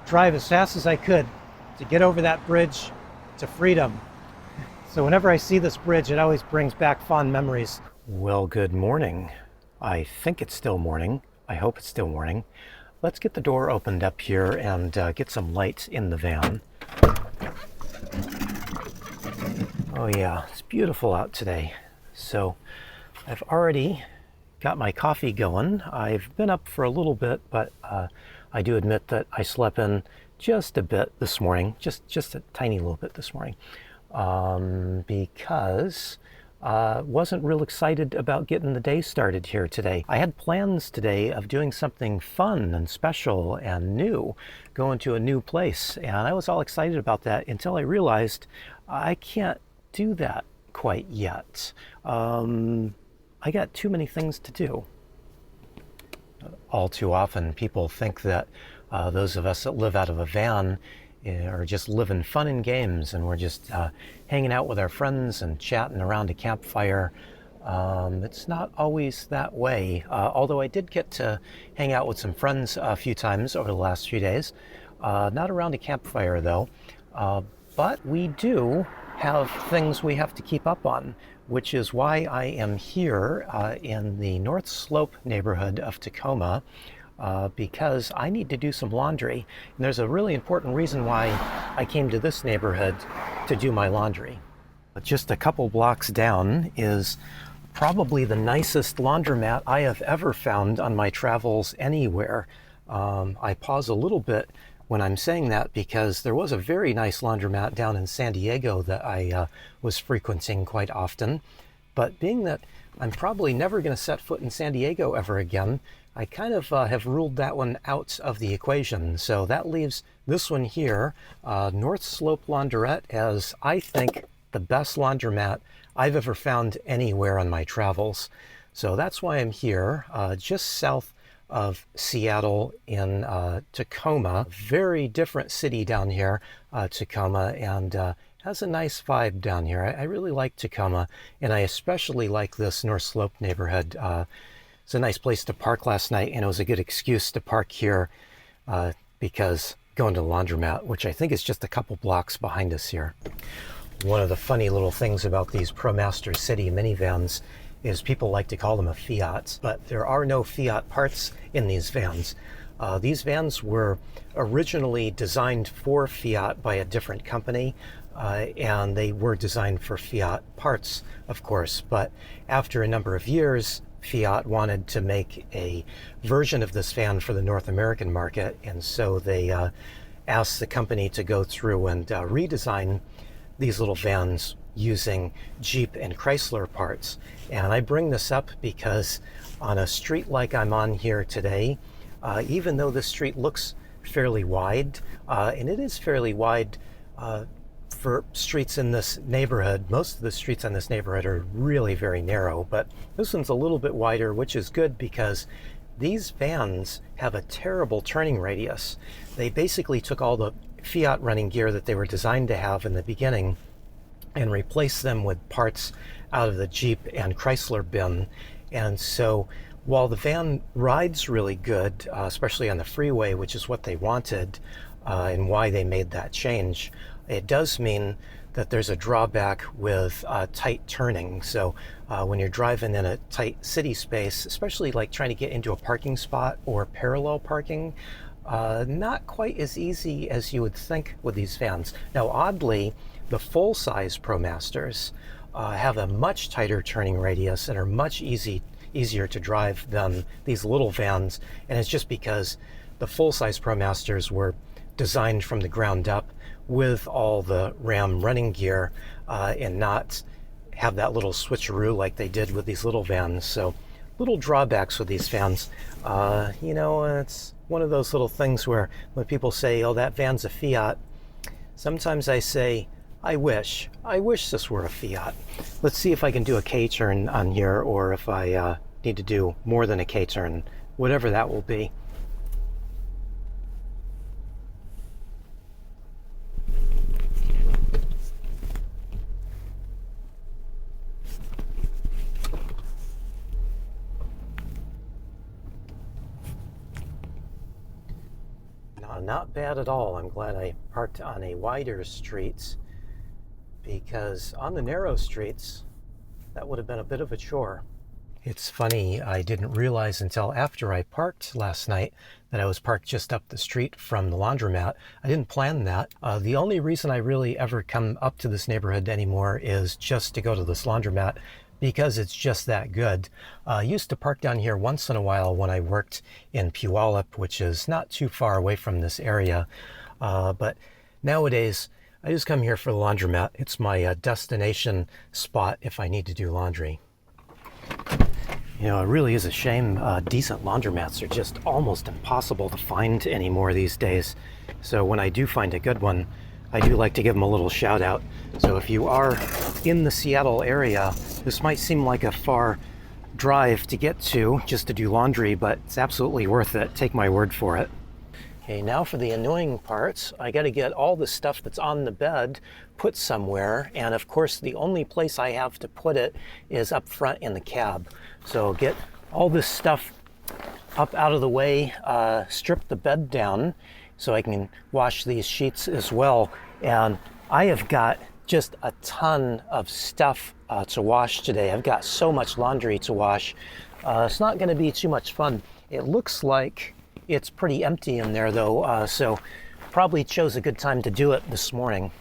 drive as fast as I could to get over that bridge to freedom. So whenever I see this bridge, it always brings back fond memories. Well, good morning. I think it's still morning. I hope it's still morning. Let's get the door opened up here and get some light in the van. Oh yeah, it's beautiful out today. So I've already got my coffee going. I've been up for a little bit, but I do admit that I slept in just a bit this morning, just a tiny little bit this morning, because wasn't real excited about getting the day started here today. I had plans today of doing something fun and special and new, going to a new place, and I was all excited about that until I realized I can't do that quite yet. I got too many things to do. All too often people think that those of us that live out of a van are just living fun and games, and we're just hanging out with our friends and chatting around a campfire. It's not always that way, although I did get to hang out with some friends a few times over the last few days. Not around a campfire though, but we do have things we have to keep up on, which is why I am here in the North Slope neighborhood of Tacoma, because I need to do some laundry. And there's a really important reason why I came to this neighborhood to do my laundry. Just a couple blocks down is probably the nicest laundromat I have ever found on my travels anywhere. I pause a little bit when I'm saying that because there was a very nice laundromat down in San Diego that I was frequenting quite often. But being that I'm probably never going to set foot in San Diego ever again, I kind of have ruled that one out of the equation. So that leaves this one here, North Slope Launderette, as I think the best laundromat I've ever found anywhere on my travels. So that's why I'm here, just south of Seattle in Tacoma. Very different city down here, Tacoma, and has a nice vibe down here. I really like Tacoma, and I especially like this North Slope neighborhood. It's a nice place to park last night, and it was a good excuse to park here because going to the laundromat, which I think is just a couple blocks behind us here. One of the funny little things about these ProMaster City minivans is people like to call them a Fiat, but there are no Fiat parts in these vans. These vans were originally designed for Fiat by a different company, and they were designed for Fiat parts, of course, but after a number of years, Fiat wanted to make a version of this van for the North American market, and so they asked the company to go through and redesign these little vans using Jeep and Chrysler parts. And I bring this up because on a street like I'm on here today, even though this street looks fairly wide, and it is fairly wide for streets in this neighborhood, most of the streets in this neighborhood are really very narrow, but this one's a little bit wider, which is good because these vans have a terrible turning radius. They basically took all the Fiat running gear that they were designed to have in the beginning and replace them with parts out of the Jeep and Chrysler bin. And so while the van rides really good, especially on the freeway, which is what they wanted and why they made that change, it does mean that there's a drawback with tight turning. So when you're driving in a tight city space, especially like trying to get into a parking spot or parallel parking, not quite as easy as you would think with these vans. Now, oddly, the full-size ProMasters have a much tighter turning radius and are much easier to drive than these little vans, and it's just because the full-size ProMasters were designed from the ground up with all the Ram running gear and not have that little switcheroo like they did with these little vans. So little drawbacks with these vans. It's one of those little things where when people say, oh, that van's a Fiat, sometimes I say, I wish this were a Fiat. Let's see if I can do a K-turn on here, or if I need to do more than a K-turn, whatever that will be. not bad at all. I'm glad I parked on a wider street, because on the narrow streets, that would have been a bit of a chore. It's funny, I didn't realize until after I parked last night that I was parked just up the street from the laundromat. I didn't plan that. The only reason I really ever come up to this neighborhood anymore is just to go to this laundromat, because it's just that good. I used to park down here once in a while when I worked in Puyallup, which is not too far away from this area. But nowadays, I just come here for the laundromat. It's my destination spot if I need to do laundry. You know, it really is a shame decent laundromats are just almost impossible to find anymore these days. So when I do find a good one, I do like to give them a little shout out. So if you are in the Seattle area, this might seem like a far drive to get to just to do laundry, but it's absolutely worth it. Take my word for it. Okay, now for the annoying parts. I got to get all the stuff that's on the bed put somewhere, and of course the only place I have to put it is up front in the cab. So get all this stuff up out of the way, strip the bed down so I can wash these sheets as well. And I have got just a ton of stuff to wash today. I've got so much laundry to wash. It's not going to be too much fun. It looks like it's pretty empty in there though, so probably chose a good time to do it this morning.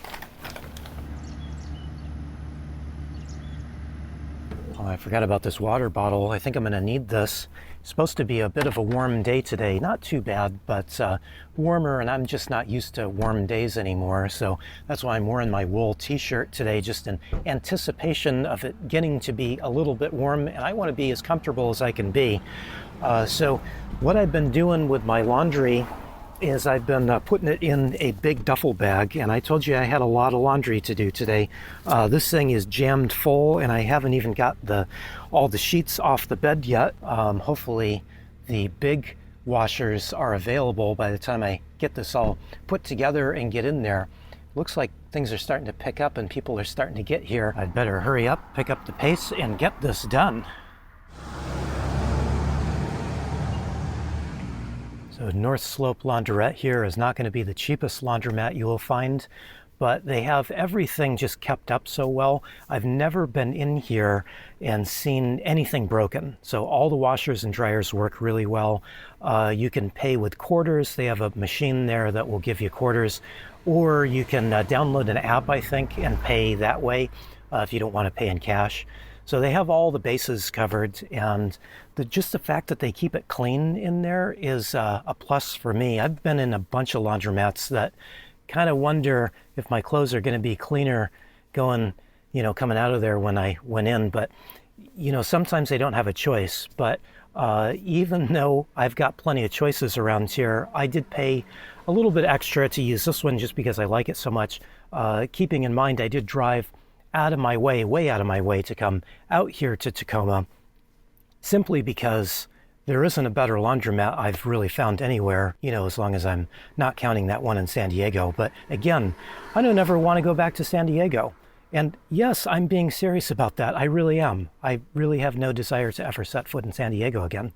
Oh, I forgot about this water bottle. I think I'm gonna need this. It's supposed to be a bit of a warm day today. Not too bad, but warmer, and I'm just not used to warm days anymore. So that's why I'm wearing my wool t-shirt today, just in anticipation of it getting to be a little bit warm, and I want to be as comfortable as I can be. So what I've been doing with my laundry is I've been putting it in a big duffel bag, and I told you I had a lot of laundry to do today. This thing is jammed full, and I haven't even got all the sheets off the bed yet. Hopefully the big washers are available by the time I get this all put together and get in there. Looks like things are starting to pick up and people are starting to get here. I'd better hurry up, pick up the pace, and get this done. So North Slope Launderette here is not going to be the cheapest laundromat you will find, but they have everything just kept up so well. I've never been in here and seen anything broken. So all the washers and dryers work really well. You can pay with quarters. They have a machine there that will give you quarters, or you can download an app, I think, and pay that way if you don't want to pay in cash. So they have all the bases covered, and just the fact that they keep it clean in there is a plus for me. I've been in a bunch of laundromats that kind of wonder if my clothes are going to be cleaner coming out of there when I went in. But, sometimes they don't have a choice. But even though I've got plenty of choices around here, I did pay a little bit extra to use this one just because I like it so much. Keeping in mind, I did drive way out of my way to come out here to Tacoma, simply because there isn't a better laundromat I've really found anywhere, as long as I'm not counting that one in San Diego. But again, I don't ever want to go back to San Diego. And yes, I'm being serious about that. I really am. I really have no desire to ever set foot in San Diego again.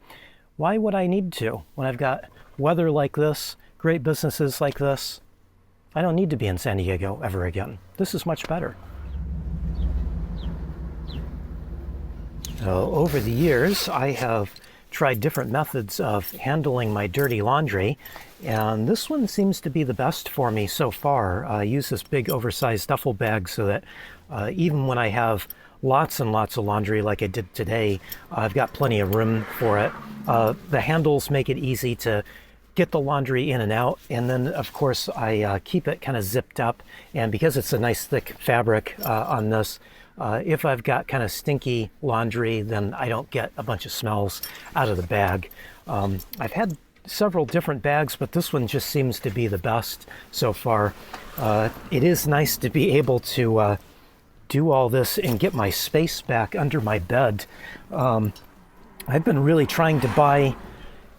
Why would I need to when I've got weather like this, great businesses like this? I don't need to be in San Diego ever again. This is much better. So over the years, I have tried different methods of handling my dirty laundry, and this one seems to be the best for me so far. I use this big oversized duffel bag so that even when I have lots and lots of laundry like I did today, I've got plenty of room for it. The handles make it easy to get the laundry in and out, and then of course I keep it kind of zipped up, and because it's a nice thick fabric on this, if I've got kind of stinky laundry, then I don't get a bunch of smells out of the bag. I've had several different bags, but this one just seems to be the best so far. It is nice to be able to do all this and get my space back under my bed. I've been really trying to buy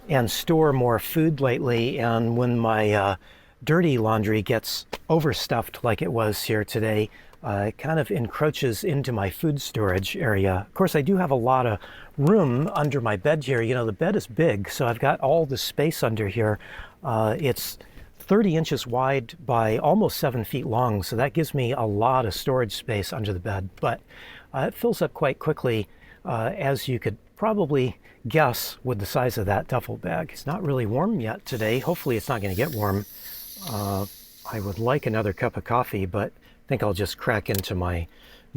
and store more food lately, and when my dirty laundry gets overstuffed like it was here today, it kind of encroaches into my food storage area. Of course, I do have a lot of room under my bed here. The bed is big, so I've got all the space under here. It's 30 inches wide by almost 7 feet long, so that gives me a lot of storage space under the bed, but it fills up quite quickly, as you could probably guess with the size of that duffel bag. It's not really warm yet today. Hopefully it's not going to get warm. I would like another cup of coffee, but I think I'll just crack into my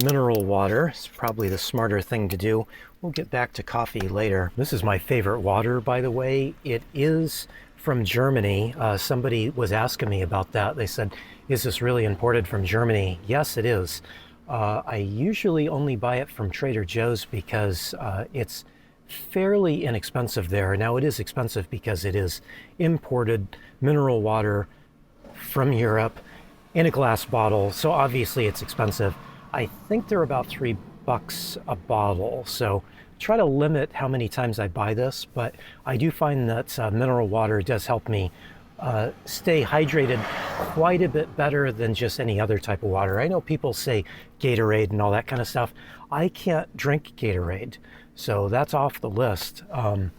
mineral water. It's probably the smarter thing to do. We'll get back to coffee later. This is my favorite water, by the way. It is from Germany. Somebody was asking me about that. They said, is this really imported from Germany? Yes, it is. I usually only buy it from Trader Joe's because it's fairly inexpensive there. Now it is expensive because it is imported mineral water from Europe in a glass bottle, so obviously it's expensive. I think they're about $3 a bottle, so try to limit how many times I buy this, but I do find that mineral water does help me stay hydrated quite a bit better than just any other type of water. I know people say Gatorade and all that kind of stuff. I can't drink Gatorade, so that's off the list. I'm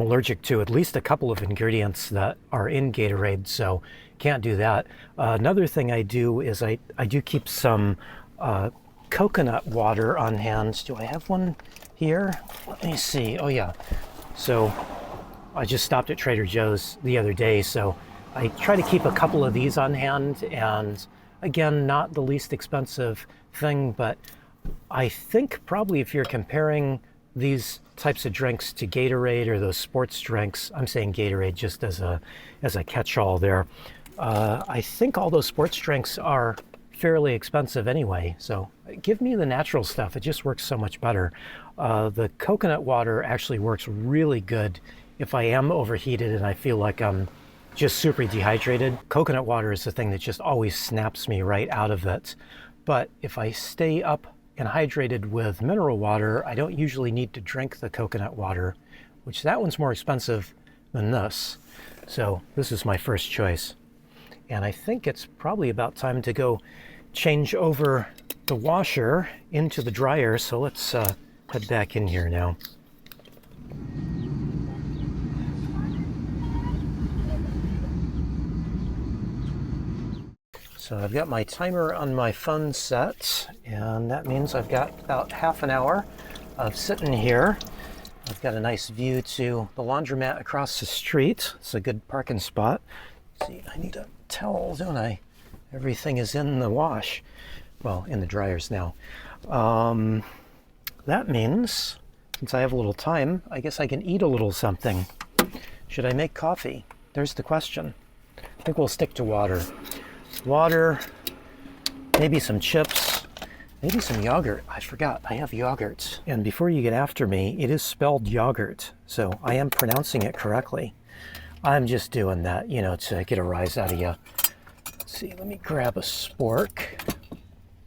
allergic to at least a couple of ingredients that are in Gatorade, so can't do that. Another thing I do is I do keep some coconut water on hand. Do I have one here? Let me see. Oh yeah. So I just stopped at Trader Joe's the other day, so I try to keep a couple of these on hand, and again, not the least expensive thing, but I think probably if you're comparing these types of drinks to Gatorade or those sports drinks, I'm saying Gatorade just as a catch-all there, I think all those sports drinks are fairly expensive anyway, so give me the natural stuff. It just works so much better. The coconut water actually works really good if I am overheated and I feel like I'm just super dehydrated. Coconut water is the thing that just always snaps me right out of it. But if I stay up and hydrated with mineral water, I don't usually need to drink the coconut water, which that one's more expensive than this. So this is my first choice. And I think it's probably about time to go change over the washer into the dryer. So let's head back in here now. So I've got my timer on my phone set, and that means I've got about half an hour of sitting here. I've got a nice view to the laundromat across the street. It's a good parking spot. Let's see, I need a towel, don't I? Everything is in the wash. Well, in the dryers now. That means, since I have a little time, I guess I can eat a little something. Should I make coffee? There's the question. I think we'll stick to water. Water, maybe some chips, maybe some yogurt. I forgot, I have yogurt. And before you get after me, it is spelled yogurt, so I am pronouncing it correctly. I'm just doing that, you know, to get a rise out of you. Let's see, let me grab a spork.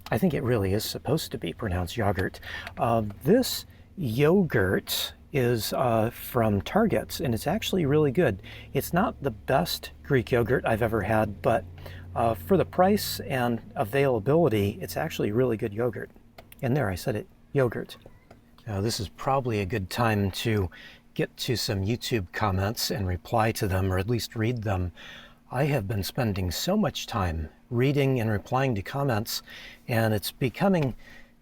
I think it really is supposed to be pronounced yogurt. This yogurt is from Target, and it's actually really good. It's not the best Greek yogurt I've ever had, but for the price and availability, it's actually really good yogurt. And there, I said it, yogurt. Now, this is probably a good time to get to some YouTube comments and reply to them, or at least read them. I have been spending so much time reading and replying to comments, and it's becoming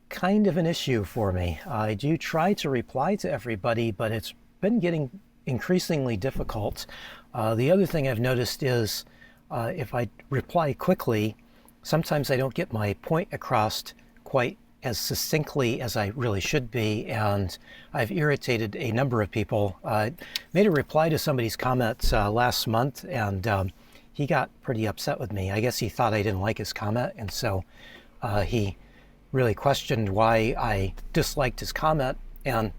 kind of an issue for me. I do try to reply to everybody, but it's been getting increasingly difficult. The other thing I've noticed is if I reply quickly, sometimes I don't get my point across quite as succinctly as I really should be, and I've irritated a number of people. I made a reply to somebody's comments last month, and he got pretty upset with me. I guess he thought I didn't like his comment, and so he really questioned why I disliked his comment, and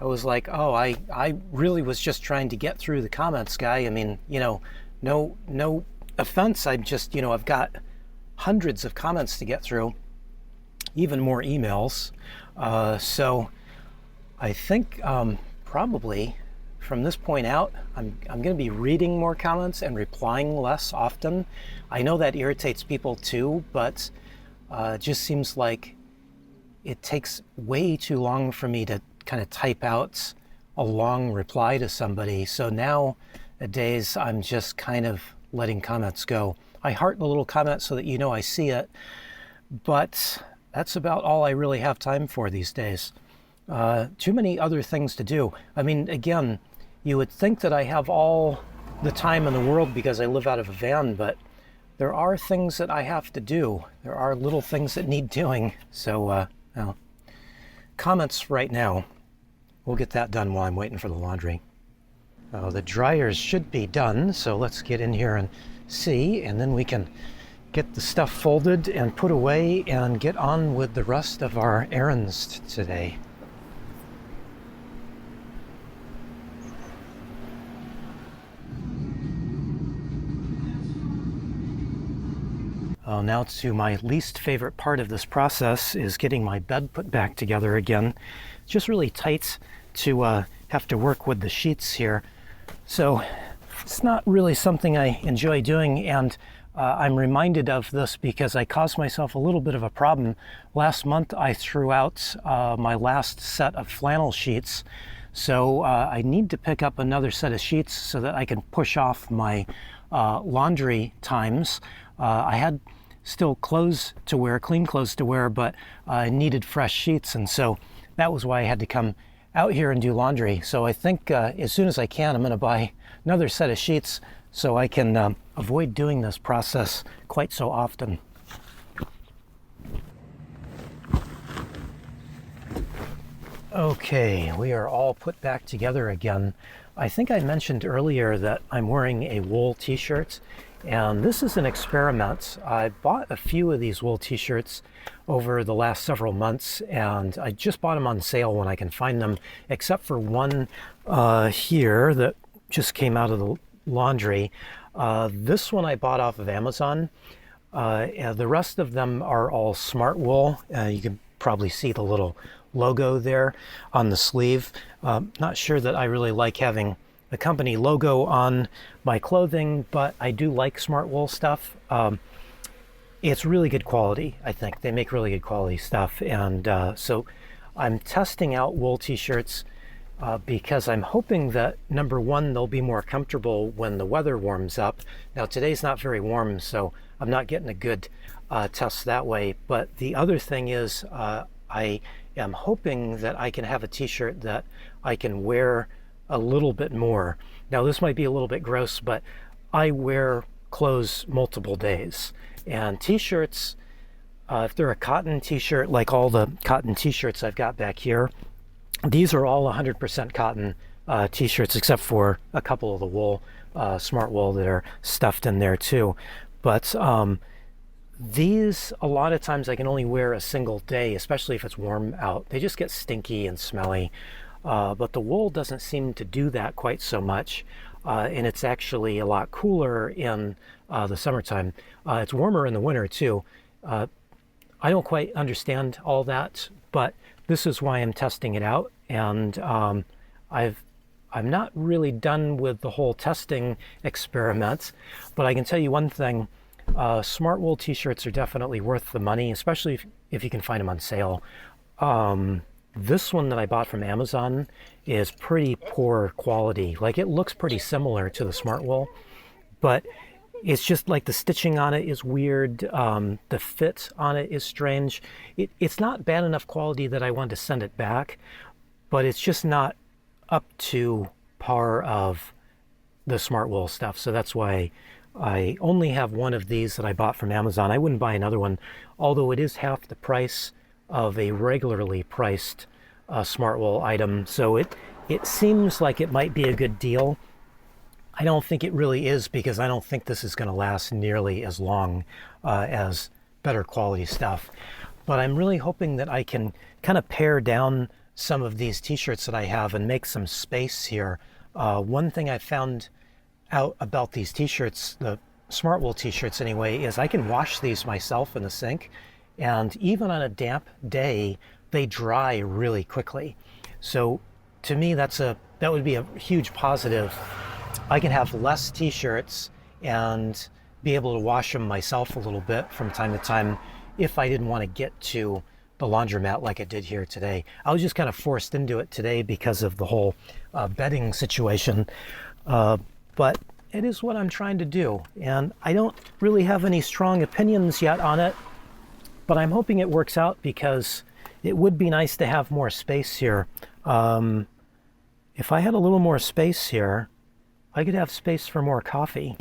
I was like, oh, I really was just trying to get through the comments, guy. I mean, you know, no offense. I'm just, you know, I've got hundreds of comments to get through, even more emails. So I think probably from this point out, I'm going to be reading more comments and replying less often. I know that irritates people too, but it just seems like it takes way too long for me to kind of type out a long reply to somebody. So nowadays I'm just kind of letting comments go. I heart the little comment so that you know I see it, but that's about all I really have time for these days. Too many other things to do. I mean, again, you would think that I have all the time in the world because I live out of a van, but there are things that I have to do. There are little things that need doing. So, well, comments right now. We'll get that done while I'm waiting for the laundry. The dryers should be done, so let's get in here and see, and then we can get the stuff folded and put away and get on with the rest of our errands today. Now to my least favorite part of this process is getting my bed put back together again. It's just really tight to have to work with the sheets here. So it's not really something I enjoy doing, and I'm reminded of this because I caused myself a little bit of a problem. Last month I threw out my last set of flannel sheets, so I need to pick up another set of sheets so that I can push off my laundry times. I had still clothes to wear, clean clothes to wear, but I needed fresh sheets, and so that was why I had to come out here and do laundry. So I think as soon as I can, I'm going to buy another set of sheets so I can avoid doing this process quite so often. Okay, we are all put back together again. I think I mentioned earlier that I'm wearing a wool t-shirt, and this is an experiment. I bought a few of these wool t-shirts over the last several months, and I just bought them on sale when I can find them, except for one here that just came out of the laundry. This one I bought off of Amazon. The rest of them are all smart wool. You can probably see the little logo there on the sleeve. Not sure that I really like having the company logo on my clothing, but I do like smart wool stuff. It's really good quality, I think. They make really good quality stuff, and so I'm testing out wool t-shirts because I'm hoping that, number one, they'll be more comfortable when the weather warms up. Now today's not very warm, so I'm not getting a good test that way, but the other thing is I am hoping that I can have a t-shirt that I can wear a little bit more. Now this might be a little bit gross, but I wear clothes multiple days, and t-shirts, if they're a cotton t-shirt, like all the cotton t-shirts I've got back here, these are all 100% cotton t-shirts, except for a couple of the wool, smart wool, that are stuffed in there too. But these, a lot of times I can only wear a single day, especially if it's warm out. They just get stinky and smelly. But the wool doesn't seem to do that quite so much, and it's actually a lot cooler in the summertime. It's warmer in the winter too. I don't quite understand all that, but this is why I'm testing it out, and I'm not really done with the whole testing experiment, but I can tell you one thing. Smart wool t-shirts are definitely worth the money, especially if you can find them on sale. This one that I bought from Amazon is pretty poor quality. Like, it looks pretty similar to the smart wool, but it's just like the stitching on it is weird. The fit on it is strange. It's not bad enough quality that I want to send it back, but it's just not up to par of the smart wool stuff. So that's why I only have one of these that I bought from Amazon. I wouldn't buy another one, although it is half the price of a regularly priced smart wool item. So it seems like it might be a good deal. I don't think it really is, because I don't think this is going to last nearly as long as better quality stuff. But I'm really hoping that I can kind of pare down some of these t-shirts that I have and make some space here. One thing I found out about these t-shirts, the smart wool t-shirts anyway, is I can wash these myself in the sink, and even on a damp day they dry really quickly. So to me that would be a huge positive. I can have less t-shirts and be able to wash them myself a little bit from time to time if I didn't want to get to the laundromat like I did here today. I was just kind of forced into it today because of the whole bedding situation. But it is what I'm trying to do. And I don't really have any strong opinions yet on it, but I'm hoping it works out because it would be nice to have more space here. If I had a little more space here, I could have space for more coffee.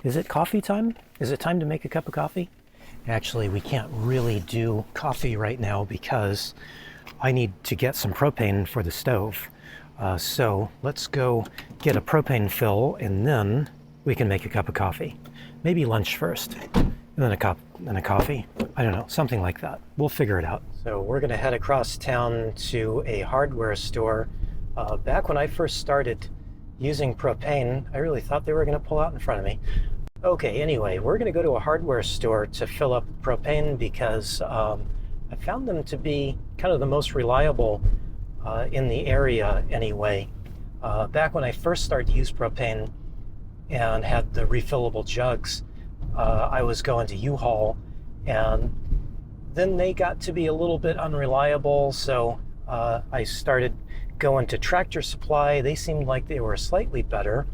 Is it coffee time? Is it time to make a cup of coffee? Actually, we can't really do coffee right now because I need to get some propane for the stove. So let's go get a propane fill and then we can make a cup of coffee. Maybe lunch first, and then a cup, then a coffee. I don't know, something like that. We'll figure it out. So we're gonna head across town to a hardware store. Back when I first started using propane, I really thought they were gonna pull out in front of me. Okay, anyway, we're gonna go to a hardware store to fill up propane because I found them to be kind of the most reliable in the area anyway. Back when I first started to use propane and had the refillable jugs, I was going to U-Haul, and then they got to be a little bit unreliable, so I started going to Tractor Supply. They seemed like they were slightly better.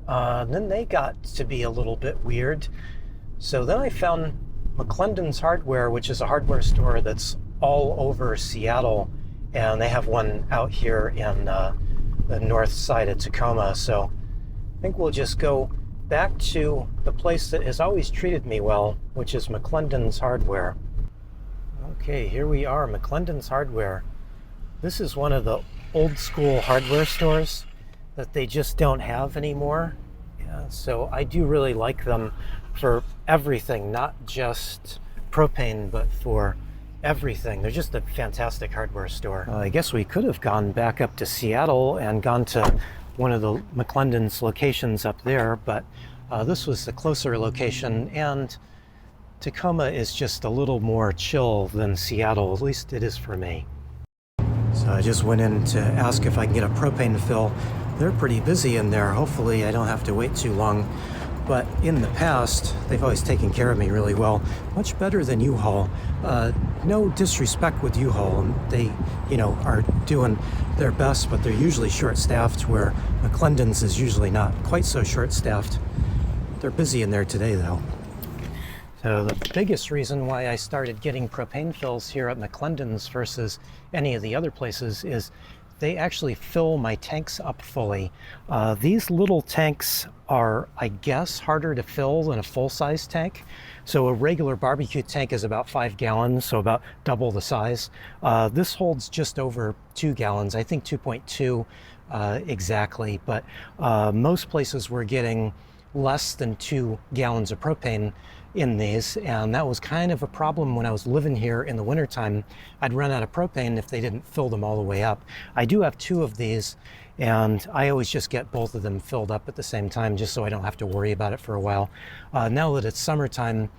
Then they got to be a little bit weird. So then I found McLendon's Hardware, which is a hardware store that's all over Seattle, and they have one out here in the north side of Tacoma. So I think we'll just go back to the place that has always treated me well, which is McLendon's Hardware. Okay, here we are, McLendon's Hardware. This is one of the old school hardware stores that they just don't have anymore. Yeah, so I do really like them for everything, not just propane, but for everything. They're just a fantastic hardware store. I guess we could have gone back up to Seattle and gone to one of the McLendon's locations up there, but this was the closer location, and Tacoma is just a little more chill than Seattle, at least it is for me. So I just went in to ask if I can get a propane fill. They're pretty busy in there. Hopefully I don't have to wait too long. But in the past, they've always taken care of me really well. Much better than U-Haul. No disrespect with U-Haul. They, are doing their best, but they're usually short-staffed, where McLendon's is usually not quite so short-staffed. They're busy in there today, though. So the biggest reason why I started getting propane fills here at McLendon's versus any of the other places is they actually fill my tanks up fully. These little tanks are, I guess, harder to fill than a full-size tank. So a regular barbecue tank is about 5 gallons, so about double the size. This holds just over 2 gallons, I think 2.2 exactly, but most places were getting less than 2 gallons of propane in these, and that was kind of a problem when I was living here in the wintertime. I'd run out of propane if they didn't fill them all the way up. I do have 2 of these, and I always just get both of them filled up at the same time just so I don't have to worry about it for a while. Now that it's summertime,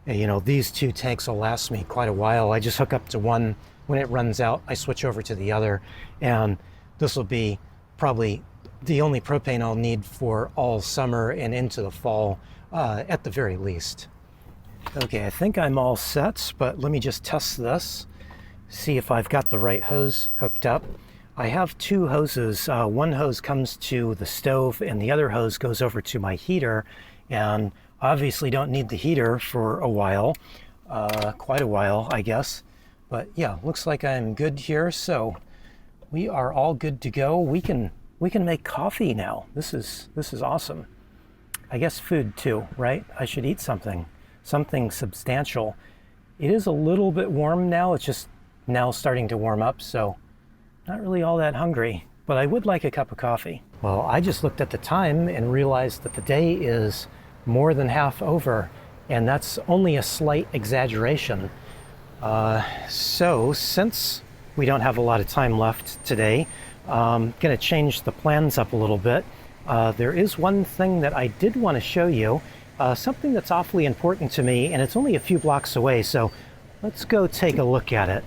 these 2 tanks will last me quite a while. I just hook up to one. When it runs out, I switch over to the other, and this will be probably the only propane I'll need for all summer and into the fall at the very least. Okay, I think I'm all set, but let me just test this, see if I've got the right hose hooked up. I have 2 hoses. One hose comes to the stove and the other hose goes over to my heater, and obviously don't need the heater for a while, quite a while, I guess. But yeah, looks like I'm good here, so we are all good to go. We can make coffee now. This is awesome. I guess food too, right? I should eat something substantial. It is a little bit warm now. It's just now starting to warm up, so not really all that hungry, but I would like a cup of coffee. Well, I just looked at the time and realized that the day is more than half over, and that's only a slight exaggeration. So since we don't have a lot of time left today, I'm gonna change the plans up a little bit. There is one thing that I did want to show you, something that's awfully important to me, and it's only a few blocks away, so let's go take a look at it.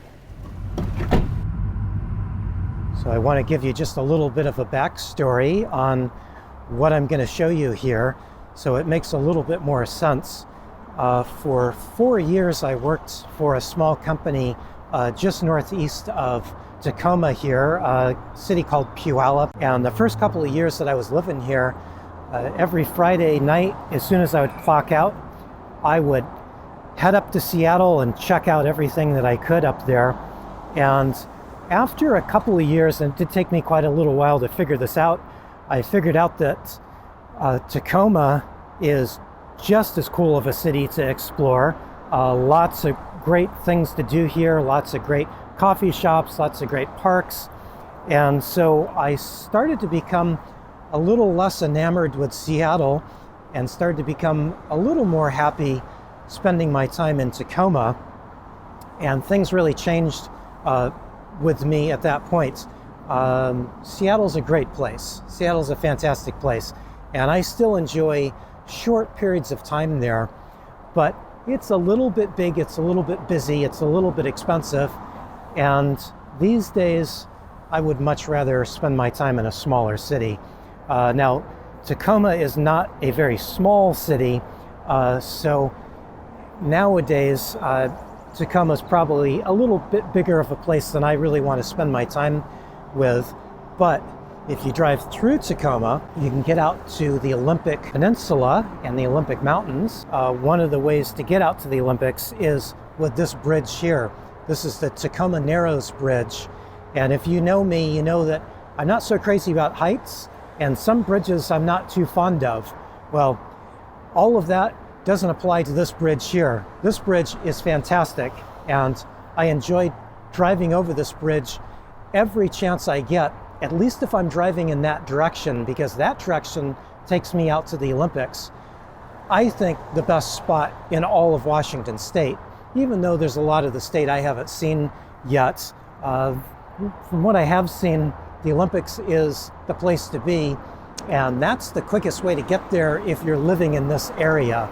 So I want to give you just a little bit of a backstory on what I'm going to show you here, so it makes a little bit more sense. For 4 years I worked for a small company just northeast of Tacoma here, a city called Puyallup, and the first couple of years that I was living here, Every Friday night, as soon as I would clock out, I would head up to Seattle and check out everything that I could up there. And after a couple of years, and it did take me quite a little while to figure this out, I figured out that Tacoma is just as cool of a city to explore. Lots of great things to do here, lots of great coffee shops, lots of great parks. And so I started to become a little less enamored with Seattle and started to become a little more happy spending my time in Tacoma. And things really changed with me at that point. Seattle's a great place. Seattle's a fantastic place. And I still enjoy short periods of time there, but it's a little bit big, it's a little bit busy, it's a little bit expensive. And these days, I would much rather spend my time in a smaller city. Now, Tacoma is not a very small city, so nowadays, Tacoma is probably a little bit bigger of a place than I really want to spend my time with. But if you drive through Tacoma, you can get out to the Olympic Peninsula and the Olympic Mountains. One of the ways to get out to the Olympics is with this bridge here. This is the Tacoma Narrows Bridge. And if you know me, you know that I'm not so crazy about heights, and some bridges I'm not too fond of. Well, all of that doesn't apply to this bridge here. This bridge is fantastic, and I enjoy driving over this bridge every chance I get, at least if I'm driving in that direction, because that direction takes me out to the Olympics. I think the best spot in all of Washington State, even though there's a lot of the state I haven't seen yet. From what I have seen, the Olympics is the place to be, and that's the quickest way to get there if you're living in this area.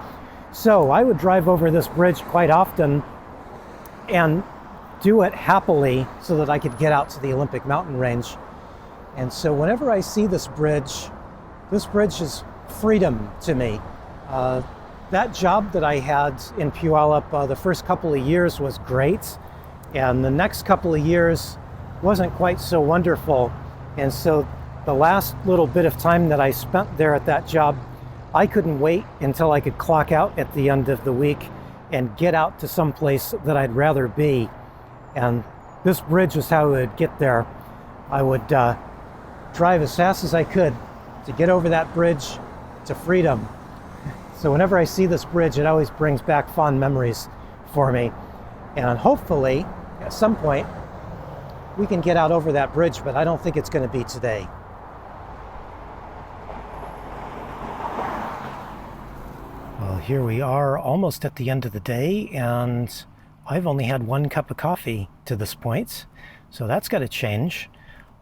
So I would drive over this bridge quite often and do it happily so that I could get out to the Olympic mountain range. And so whenever I see this bridge is freedom to me. That job that I had in Puyallup the first couple of years was great, and the next couple of years wasn't quite so wonderful. And so the last little bit of time that I spent there at that job, I couldn't wait until I could clock out at the end of the week and get out to some place that I'd rather be. And this bridge is how I would get there. I would drive as fast as I could to get over that bridge to freedom. So whenever I see this bridge, it always brings back fond memories for me. And hopefully, at some point, we can get out over that bridge, but I don't think it's going to be today. Well, here we are almost at the end of the day, and I've only had 1 cup of coffee to this point, so that's got to change.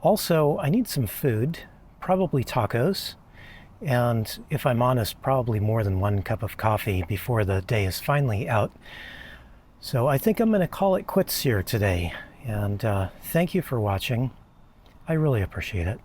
Also, I need some food, probably tacos, and if I'm honest, probably more than 1 cup of coffee before the day is finally out. So I think I'm going to call it quits here today, and thank you for watching. I really appreciate it.